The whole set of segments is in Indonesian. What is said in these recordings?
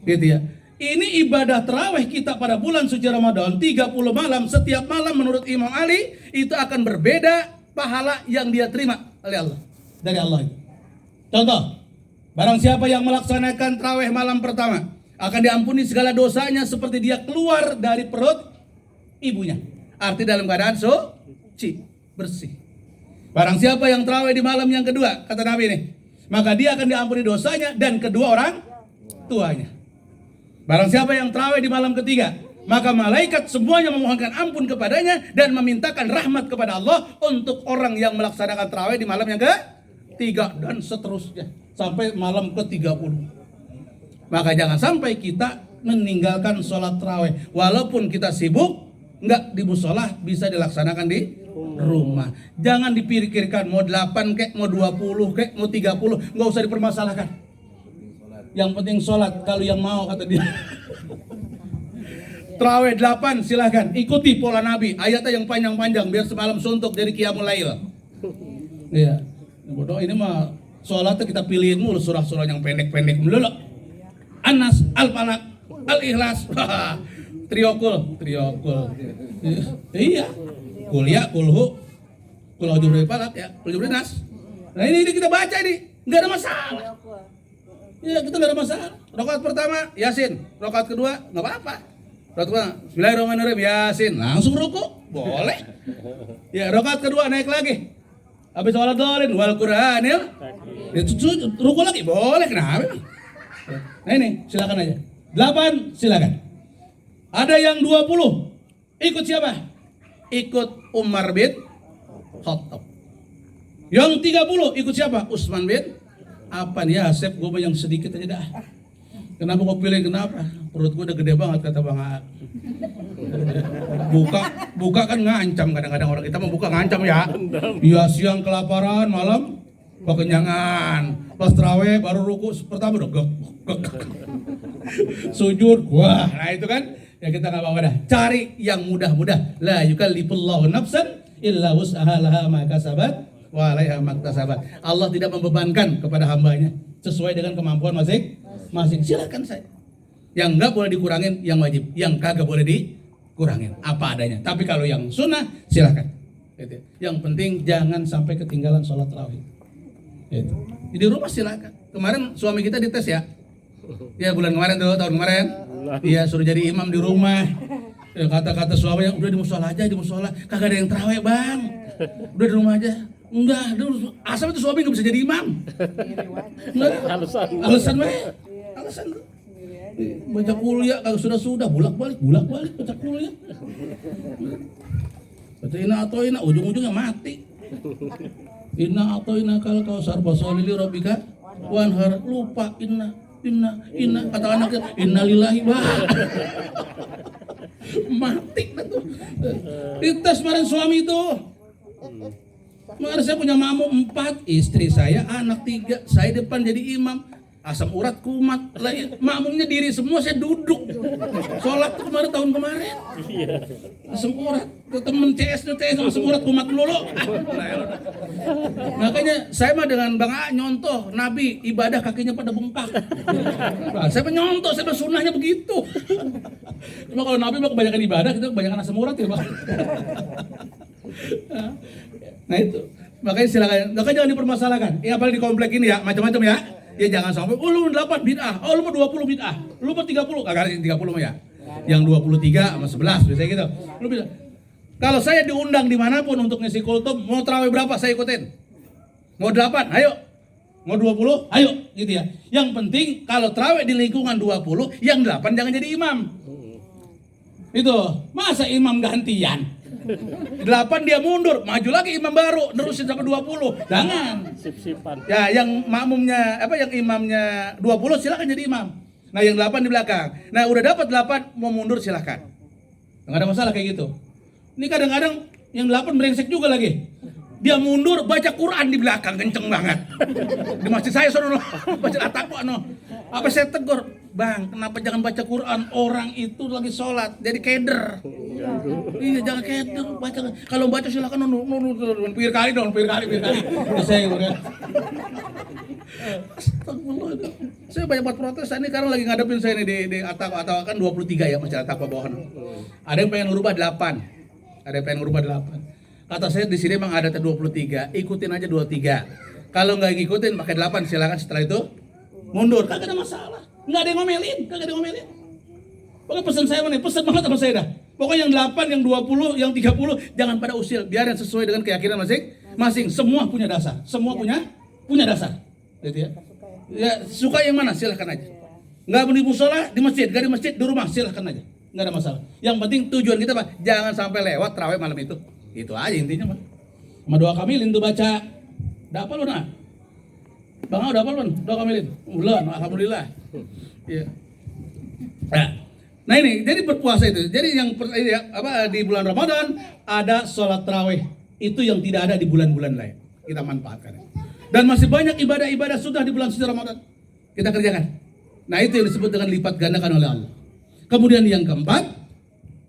Gitu ya. Ini ibadah tarawih kita pada bulan suci Ramadan 30 malam. Setiap malam menurut Imam Ali itu akan berbeda pahala yang dia terima oleh Allah. Dari Allah itu. Contoh, barang siapa yang melaksanakan tarawih malam pertama akan diampuni segala dosanya seperti dia keluar dari perut ibunya. Arti dalam keadaan suci, bersih. Barang siapa yang tarawih di malam yang kedua, kata Nabi nih, maka dia akan diampuni dosanya dan kedua orang tuanya. Barang siapa yang tarawih di malam ketiga, maka malaikat semuanya memohonkan ampun kepadanya dan memintakan rahmat kepada Allah untuk orang yang melaksanakan tarawih di malam yang ketiga dan seterusnya sampai malam ke-30. Maka jangan sampai kita meninggalkan sholat tarawih walaupun kita sibuk, enggak di musola, bisa dilaksanakan di rumah. Jangan dipikirkan mau 8 kek, mau 20 kek, mau 30, enggak usah dipermasalahkan. Yang penting sholat, kalau yang mau kata dia. Tarawih 8 silahkan, ikuti pola Nabi, ayatnya yang panjang-panjang biar semalam suntuk dari Qiyamul Lail. Iya, bodoh ini mah sholatnya kita pilihin mulu surah-surah yang pendek-pendek melulu. An-Nas, Al-Falaq, Al-Ikhlas, triokul. Iya, kuliah, kulhu, kulau jumlah falak ya, kulau jumlah nas. Nah ini kita baca ini, nggak ada masalah. Ya kita nggak ada masalah. Rakaat pertama Yasin, rakaat kedua nggak apa-apa. Rakaat kedua Bismillahirrahmanirrahim Yasin, langsung ruku boleh. Ya rakaat kedua naik lagi. Habis sholat dolin wal Qur'anil, ruku lagi boleh, kenapa? Nah ini silakan aja. 8 silakan. Ada yang 20 ikut siapa? Ikut Umar bin Khattab. Yang 30 ikut siapa? Utsman bin apa nih ya, Asep, gue yang sedikit aja dah. Kenapa kau pilih, kenapa? Perut gue udah gede banget kata Bang A. Buka kan ngancam, kadang-kadang orang kita mau buka ngancam ya. Iya siang kelaparan, malam kekenyangan. Pas tarawih baru ruku pertama udah sujud, wah, nah itu kan ya kita nggak apa-apa dah. Cari yang mudah-mudah. La yukallifullahu nafsan illa wus'aha laha ma kasabat wa 'alaiha maktasabat. Allah tidak membebankan kepada hambanya sesuai dengan kemampuan masing-masing. Silakan saya. Yang enggak boleh dikurangin yang wajib, yang kagak boleh dikurangin apa adanya. Tapi kalau yang sunnah silakan. Gitu. Yang penting jangan sampai ketinggalan sholat tarawih. Gitu. Di rumah silakan. Kemarin suami kita dites ya. Ya bulan kemarin tuh, tahun kemarin. Iya suruh jadi imam di rumah. Ya, kata-kata suaminya udah di musola aja, di musola. Kagak ada yang tarawih bang. Udah di rumah aja. Enggak, asal itu suami nggak bisa jadi imam. Alasan baik. Alasan. Baca kuliah kalau sudah bulak-balik baca kuliah. Baca ina atau ina ujung-ujungnya mati. Inna atau ina kal kausar fasholli li rabbika wanhar, lupa inna kata anaknya innalillahi wa mati tuh. Dites kemarin suami itu. Makanya saya punya mamu 4, istri saya, anak 3, saya depan jadi imam, asam urat kumat, makmumnya diri semua, saya duduk. Sholat tuh tahun kemarin, asam urat, temen CS asam urat kumat dulu. Makanya saya mah dengan Bang A nyontoh Nabi ibadah kakinya pada bengkak. Nah, saya nyontoh, saya sunnahnya begitu. Cuma kalau Nabi mah kebanyakan ibadah, kita kebanyakan asam urat ya Bang. Nah itu, makanya silakan, makanya jangan dipermasalahkan. Ya apalagi di komplek ini ya, macam-macam ya. Ya jangan sampai, oh lu 8 bid'ah, oh lu mau 20 bid'ah, lu mau 30, kagak 30 mah ya. Yang 23 sama 11 biasanya gitu. Lu bisa. Kalau saya diundang dimanapun untuk ngisi kultum, mau tarawih berapa saya ikutin. Mau 8, ayo. Mau 20, ayo gitu ya. Yang penting kalau tarawih di lingkungan 20, yang 8 jangan jadi imam. Itu, masa imam gantian? 8 dia mundur, maju lagi imam baru, nerusin sampai 20. Jangan. Ya, yang makmumnya yang imamnya 20 silakan jadi imam. Nah, yang 8 di belakang. Nah, udah dapat 8 mau mundur silakan. Enggak ada masalah kayak gitu. Ini kadang-kadang yang 8 brengsek juga lagi. Dia mundur baca Quran di belakang kenceng banget. Di masjid saya sono baca At-Taqwa no. Apa saya tegur, "Bang, kenapa jangan baca Quran? Orang itu lagi sholat, jadi keder." Iya, jangan keder, baca. Kalau baca silakan pinggir kali. Saya udah. Astagfirullah. Saya banyak buat protes ini karena lagi ngadepin saya nih di atau kan 23 ya masalah takwa bawahan. Ada yang pengen ngerubah 8. Ada yang pengen ngerubah 8. Kata saya di sini emang ada 23, ikutin aja 23. Kalau nggak ngikutin pakai 8 silakan setelah itu mundur. Kagak ada masalah. Nggak ada yang ngomelin. Pokoknya pesan saya mana? Pesan banget sama saya dah. Pokoknya yang 8, yang 20, yang 30 jangan pada usil, biar yang sesuai dengan keyakinan masing-masing. Semua punya dasar. Punya dasar. Gitu ya. Ya, suka yang mana silahkan aja. Nggak di musola, di masjid, nggak di masjid, di rumah silahkan aja. Nggak ada masalah. Yang penting tujuan kita apa? Jangan sampai lewat tarawih malam itu. Itu aja intinya, Pak. Sama doa kamilin tuh baca. Udah apa lu, Nak? Bang, udah apa lu? Doa kamilin. Belum, alhamdulillah. Iya. Nah ini, jadi berpuasa itu. Jadi yang di bulan Ramadan ada sholat tarawih. Itu yang tidak ada di bulan-bulan lain. Kita manfaatkan. Dan masih banyak ibadah-ibadah sudah di bulan suci Ramadan. Kita kerjakan. Nah itu yang disebut dengan lipat gandakan oleh Allah. Kemudian yang keempat,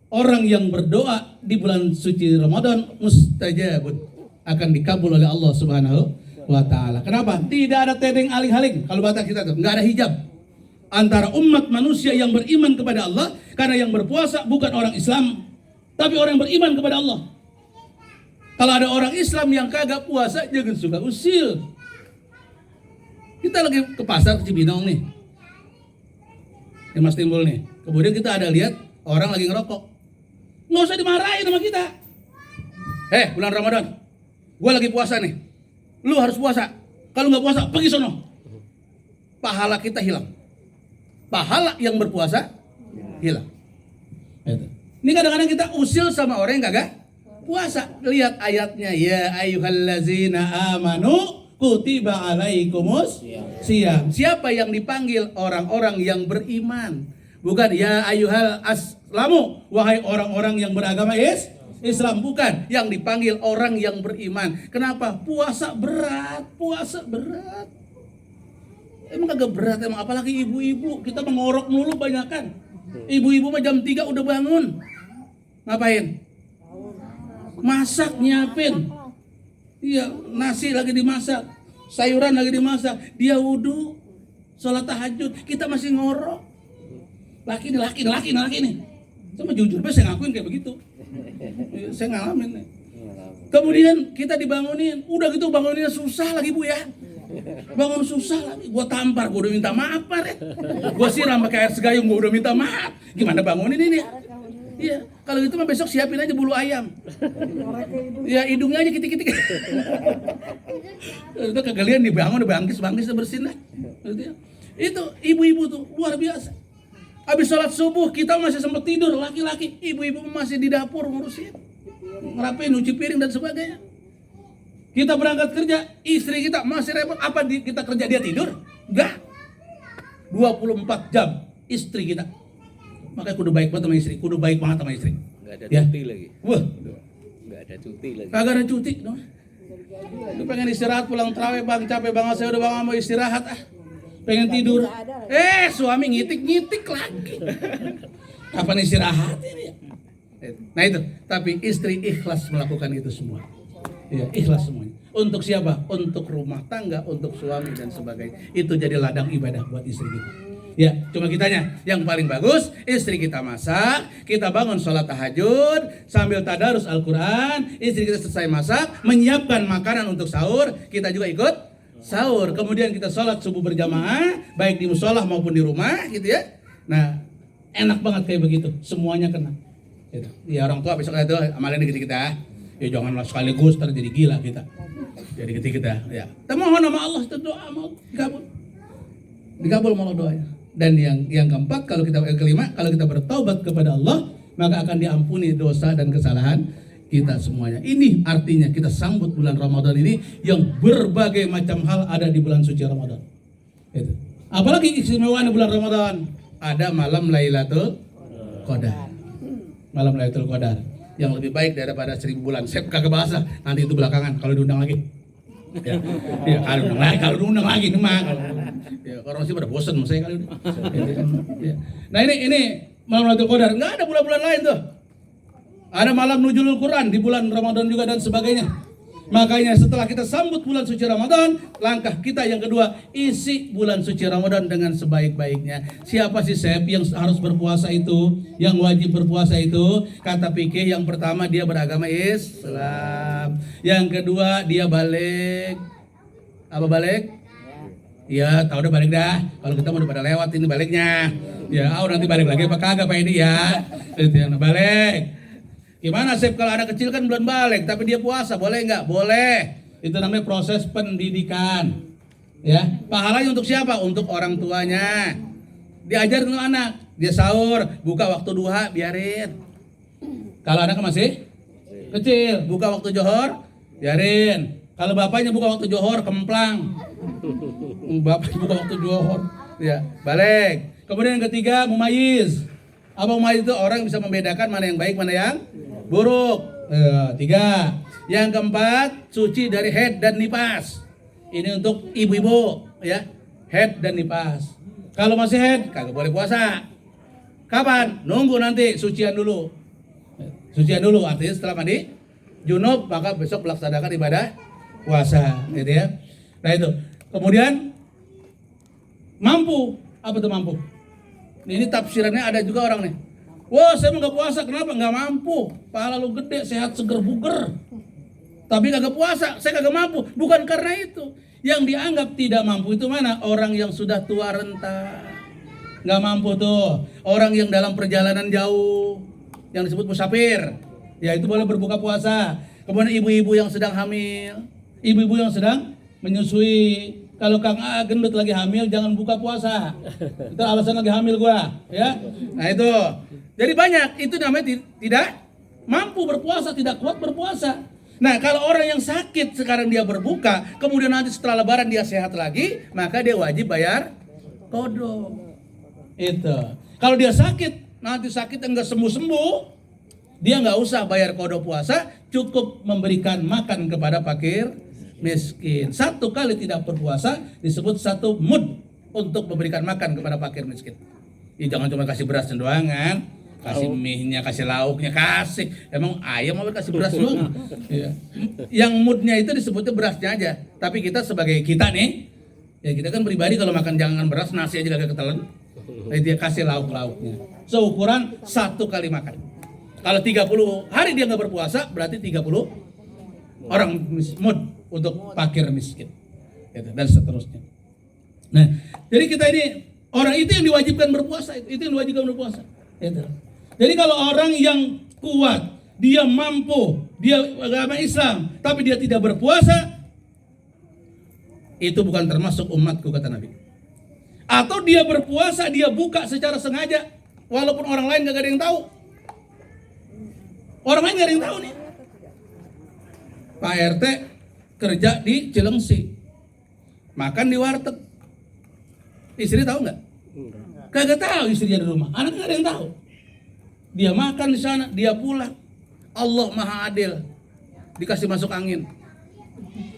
orang yang berdoa di bulan suci Ramadan mustajabun, akan dikabul oleh Allah Subhanahu wa taala. Kenapa? Tidak ada tedeng aling-aling. Kalau bahasa kita tuh enggak ada hijab antara umat manusia yang beriman kepada Allah, karena yang berpuasa bukan orang Islam, tapi orang yang beriman kepada Allah. Kalau ada orang Islam yang kagak puasa, jangan suka usil. Kita lagi ke pasar ke Cibinong nih, di Mas Timbul nih. Kemudian kita ada lihat orang lagi ngerokok. Nggak usah dimarahin sama kita. Bulan Ramadan, gue lagi puasa nih. Lu harus puasa. Kalau nggak puasa, pergi sono. Pahala kita hilang. Pahala yang berpuasa hilang. Ini kadang-kadang kita usil sama orang yang kagak puasa. Lihat ayatnya, ya ayyuhallazina amanu kutiba alaikumus siyam. Siapa yang dipanggil? Orang-orang yang beriman. Bukan ya ayyuhal aslamu, wahai orang-orang yang beragama Islam. Bukan, yang dipanggil orang yang beriman. Kenapa? Puasa berat. Emang kagak berat emang, apalagi ibu-ibu. Kita mengorok mulu banyakan. Ibu-ibu mah jam 3 udah bangun. Ngapain? Masak, nyiapin. Iya, nasi lagi dimasak, sayuran lagi dimasak. Dia wudu, sholat tahajud. Kita masih ngorok. Laki nih. Sama jujur, saya ngakuin kayak begitu. Saya ngalamin nih. Kemudian kita dibangunin. Udah gitu banguninnya susah lagi, Bu ya. Bangun susah lagi. Gua tampar, gua udah minta maaf, Pak. Gua siram pakai air segayung, gua udah minta maaf. Gimana bangunin ini? Iya, kalau gitu mah besok siapin aja bulu ayam. Ya hidungnya aja kitik-kitik. Itu kegalian dibangun, bangkis bersin lah. Itu ibu-ibu tuh luar biasa. Habis sholat subuh kita masih sempat tidur, laki-laki, ibu-ibu masih di dapur ngurusin, ngerapain, nyuci piring dan sebagainya. Kita berangkat kerja, istri kita masih repot. Apa kita kerja dia tidur? Enggak. 24 jam istri kita. Makanya kudu baik banget sama istri, Enggak ada cuti lagi. Wah, enggak ada cuti lagi. Kagak ada cuti, dong. Lu pengen istirahat pulang tarawih, Bang, capek banget saya udah, Bang, mau istirahat pengen tidur. Suami ngitik lagi. Kapan istirahat ini? Nah itu, tapi istri ikhlas melakukan itu semua. Ya, ikhlas semuanya. Untuk siapa? Untuk rumah tangga, untuk suami dan sebagainya. Itu jadi ladang ibadah buat istri kita. Ya, cuma kitanya yang paling bagus, istri kita masak, kita bangun sholat tahajud sambil tadarus Al-Quran, istri kita selesai masak, menyiapkan makanan untuk sahur, kita juga ikut sahur. Kemudian kita sholat subuh berjamaah, baik di musola maupun di rumah, gitu ya. Nah, enak banget kayak begitu, semuanya kena. Gitu. Ya orang tua besok itu amalin dikit kita. Ya janganlah sekaligus terjadi gila kita. Jadi kita ya. Kita mohon sama Allah, kita doa mau dikabul sama Allah doanya. Dan yang keempat, kelima, kalau kita bertaubat kepada Allah, maka akan diampuni dosa dan kesalahan kita semuanya. Ini artinya kita sambut bulan Ramadan ini yang berbagai macam hal ada di bulan suci Ramadan. Itu. Apalagi istimewaan bulan Ramadan, ada malam Lailatul Qadar. Malam Lailatul Qadar yang lebih baik daripada 1000 bulan. Saya kagak bahasa, nanti itu belakangan kalau diundang lagi. Ya, kalau diundang lagi memang. Ya, orang masih pada bosan sama saya kali ini. Ya. Nah ini malam Lailatul Qadar, enggak ada bulan-bulan lain tuh. Ada malam Nuzulul Quran di bulan Ramadan juga dan sebagainya. Makanya setelah kita sambut bulan suci Ramadan, langkah kita yang kedua, isi bulan suci Ramadan dengan sebaik-baiknya. Siapa sih Sep yang harus berpuasa itu, yang wajib berpuasa itu? Kata fikih, yang pertama dia beragama Islam, yang kedua dia balik. Apa balik? Ya, tahu udah balik dah. Kalau kita mau udah pada lewat ini baliknya. Ya, nanti balik lagi apa kagak Pak ini ya? Itu yang balik. Gimana Sep kalau anak kecil kan belum balik tapi dia puasa, boleh nggak? Boleh. Itu namanya proses pendidikan. Ya, pahalanya untuk siapa? Untuk orang tuanya. Diajar dulu anak, dia sahur, buka waktu duha, biarin. Kalau anak masih kecil, buka waktu johor, biarin. Kalau bapaknya buka waktu johor, kemplang. Bapak buka waktu johor, ya balik. Kemudian yang ketiga, mumayyiz. Apa mumayyiz itu? Orang yang bisa membedakan mana yang baik, mana yang buruk. 3. Yang keempat, suci dari haid dan nifas. Ini untuk ibu-ibu, ya. Haid dan nifas. Kalau masih haid, kagak boleh puasa. Kapan? Nunggu nanti sucian dulu. Sucian dulu, artinya setelah mandi junub, maka besok melaksanakan ibadah puasa, gitu ya. Nah itu. Kemudian mampu. Apa itu mampu? Ini tafsirannya ada juga orang nih. Wah, saya nggak puasa, kenapa? Nggak mampu. Pahala lu gede, sehat, seger, buger. Tapi kagak puasa, saya kagak mampu. Bukan karena itu. Yang dianggap tidak mampu itu mana? Orang yang sudah tua renta. Nggak mampu tuh. Orang yang dalam perjalanan jauh, yang disebut musafir, ya itu boleh berbuka puasa. Kemudian ibu-ibu yang sedang hamil, ibu-ibu yang sedang menyusui. Kalau Kang A gendut lagi hamil, jangan buka puasa. Itu alasan lagi hamil gua, ya. Nah itu. Jadi banyak, itu namanya tidak mampu berpuasa, tidak kuat berpuasa. Nah kalau orang yang sakit sekarang dia berbuka, kemudian nanti setelah lebaran dia sehat lagi, maka dia wajib bayar qada. Itu. Kalau dia sakit, nanti sakit enggak sembuh-sembuh, dia nggak usah bayar qada puasa, cukup memberikan makan kepada fakir miskin. 1 kali tidak berpuasa disebut 1 mud untuk memberikan makan kepada fakir miskin. Ya, jangan cuma kasih beras doang kan, kasih mie-nya, kasih lauknya, kasih. Emang ayam mau kasih beras doang? Ya. Yang mudnya itu disebutnya berasnya aja. Tapi kita sebagai kita nih, ya kita kan pribadi kalau makan jangan beras, nasi aja kagak ketelan. Jadi dia kasih lauk-lauknya. Seukuran 1 kali makan. Kalau 30 hari dia nggak berpuasa, berarti 30 orang mud untuk fakir miskin, dan seterusnya. Nah, jadi kita ini orang itu yang diwajibkan berpuasa, itu yang diwajibkan berpuasa. Jadi kalau orang yang kuat, dia mampu, dia agama Islam, tapi dia tidak berpuasa, itu bukan termasuk umatku kata Nabi. Atau dia berpuasa, dia buka secara sengaja, walaupun orang lain gak ada yang tahu. Orang lain gak ada yang tahu nih. Pak RT kerja di Cilengsi, makan di warteg. Istri tahu nggak? Kagak tahu istrinya di rumah. Anaknya nggak ada yang tahu. Dia makan di sana, dia pulang. Allah Maha Adil, dikasih masuk angin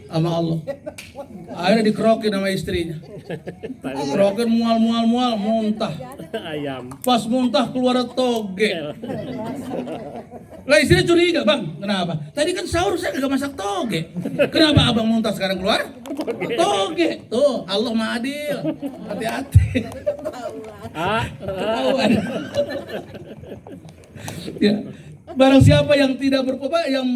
sama Allah. Akhirnya dikerokin sama istrinya. Kerokin mual, muntah. Ayam. Pas muntah keluar toge. Lah istrinya curiga, Bang, kenapa? Tadi kan sahur saya kagak masak toge. Kenapa abang muntah sekarang keluar? Toge. Tuh, Allah Maha Adil. Hati-hati. Ketahuan. Ya. Barang siapa yang tidak berpuasa, yang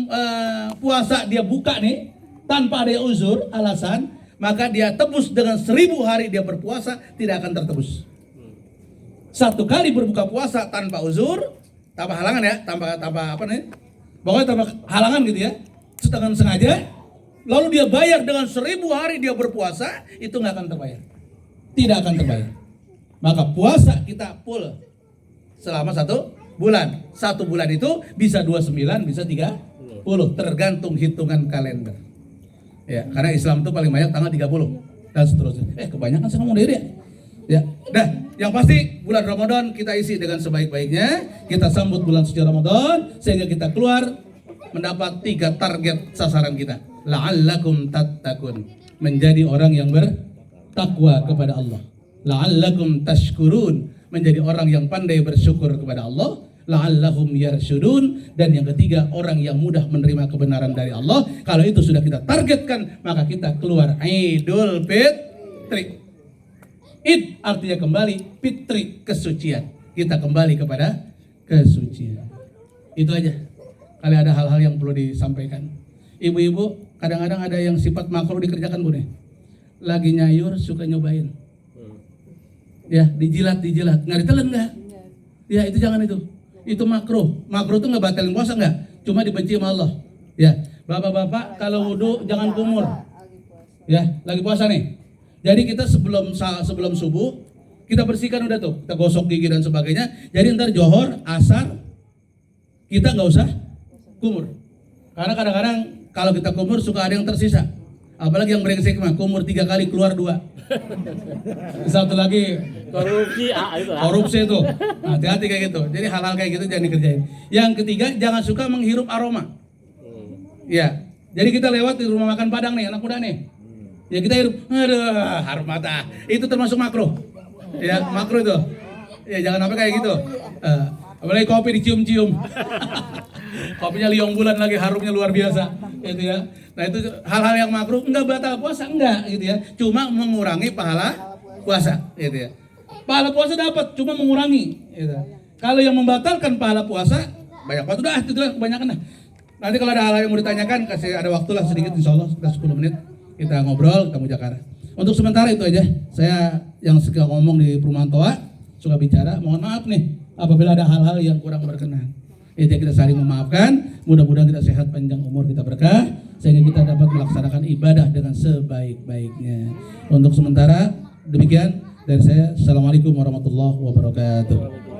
puasa dia buka nih tanpa ada uzur, alasan, maka dia tebus dengan 1000 hari dia berpuasa tidak akan tertebus. 1 kali berbuka puasa tanpa uzur, tanpa halangan ya, tanpa apa nih? Pokoknya tanpa halangan gitu ya. Dengan sengaja, lalu dia bayar dengan 1000 hari dia berpuasa, itu nggak akan terbayar. Tidak akan terbayar. Maka puasa kita full selama 1 bulan. 1 bulan itu bisa 29, bisa 30, tergantung hitungan kalender. Ya, karena Islam itu paling banyak tanggal 30 dan seterusnya. Kebanyakan saya ngomong diri ya. Ya, dah, yang pasti bulan Ramadan kita isi dengan sebaik-baiknya. Kita sambut bulan suci Ramadan sehingga kita keluar mendapat 3 target sasaran kita. La'allakum tattaqun, menjadi orang yang bertakwa kepada Allah. La'allakum tashkurun, menjadi orang yang pandai bersyukur kepada Allah. la'allahum yarsyudun. Dan yang ketiga, orang yang mudah menerima kebenaran dari Allah. Kalau itu sudah kita targetkan, maka kita keluar Idul Fitri. Id artinya kembali, fitri kesucian. Kita kembali kepada kesucian. Itu aja. Kali ada hal-hal yang perlu disampaikan. Ibu-ibu, kadang-kadang ada yang sifat makro dikerjakan, Bu nih. Lagi nyayur suka nyobain. Ya, dijilat, nggak ditelan nggak? Ya, itu jangan itu. Itu makro. Makro itu nggak batalin puasa nggak? Cuma dibenci sama Allah. Ya, bapak-bapak kalau wudu jangan kumur. Ya, lagi puasa nih. Jadi kita sebelum subuh kita bersihkan udah tuh, kita gosok gigi dan sebagainya. Jadi ntar johor, asar kita nggak usah kumur. Karena kadang-kadang kalau kita kumur suka ada yang tersisa. Apalagi yang brengsek mah kumur 3 kali keluar 2. Satu lagi korupsi itu. Hati-hati kayak gitu. Jadi hal-hal kayak gitu jangan dikerjain. Yang ketiga, jangan suka menghirup aroma. Ya. Jadi kita lewat di rumah makan Padang nih, anak muda nih. Ya kita hirup, aduh, harum mata. Itu termasuk makro. Ya, makro itu. Ya jangan sampai kayak gitu. Apalagi kopi dicium-cium. Kopinya liong bulan lagi, harumnya luar biasa. Gitu ya. Nah itu hal-hal yang makruh, enggak batal puasa, enggak gitu ya. Cuma mengurangi pahala puasa, gitu ya. Pahala puasa dapat, cuma mengurangi. Gitu. Kalau yang membatalkan pahala puasa, banyak waktu dah, itu kebanyakan dah. Nanti kalau ada hal-hal yang mau ditanyakan, kasih ada waktu lah sedikit, insya Allah kita 10 menit kita ngobrol, kita mujakarah. Untuk sementara itu aja. Saya yang suka ngomong di Perumahan Toa, suka bicara, mohon maaf nih apabila ada hal-hal yang kurang berkenan. Jadi kita saling memaafkan, mudah-mudahan kita sehat, panjang umur, kita berkah, sehingga kita dapat melaksanakan ibadah dengan sebaik-baiknya. Untuk sementara demikian dari saya. Assalamualaikum warahmatullahi wabarakatuh.